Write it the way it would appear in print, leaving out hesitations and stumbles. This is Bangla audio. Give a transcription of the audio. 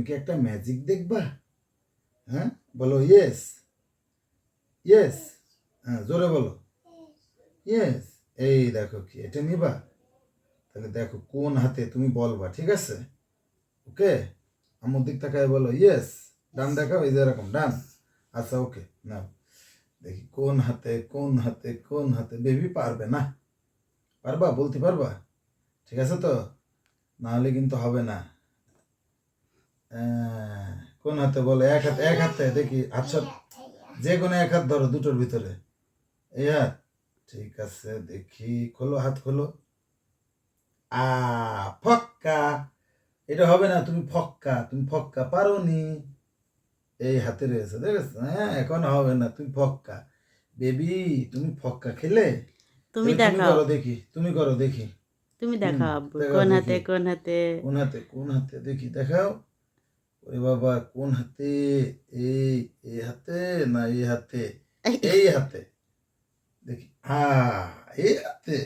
কি একটা ম্যাজিক দেখবা? হ্যাঁ, বলো ইয়েস। ইয়েস, হ্যাঁ জোরে বলো ইয়েস। এই দেখো কি এটা নিবা? তাহলে দেখো কোন হাতে তুমি বলবা, ঠিক আছে? ওকে, আমার দিক তাকায় বলো ইয়েস। ডান দেখাও, এই যে এরকম ডান। আচ্ছা ওকে, নাও দেখি কোন হাতে কোন হাতে কোন হাতে। বেবি পারবে না? পারবা, বলতে পারবা? ঠিক আছে তো, না হলে কিন্তু হবে না। কোন হাতে বলো? এক হাতে, এক হাতে দেখি আচ্ছা, যে কোনো এক হাত ধরো দুটোর ভিতরে। এই হাত, ঠিক আছে দেখি, খোলো হাত খোলো। আ ফক্কা। এটা হবে না, তুমি ফক্কা, তুমি ফক্কা পারোনি। এই হাতে রয়েছে, দেখেছো? হ্যাঁ, এখন হবে না, তুমি ফক্কা। বেবি, তুমি ফক্কা খেলে? তুমি তাহলে তুমি দেখাও, করো দেখি, তুমি করো দেখি। তুমি হুম, দেখাও আব্বু দেখাও কোন হাতে দেখি। কোন হাতে। কোন হাতে কোন হাতে দেখি, দেখাও। ওরে বাবা, কোন হাতে? এই, এই হাতে না এই হাতে? এই হাতে দেখি, এই হাতে।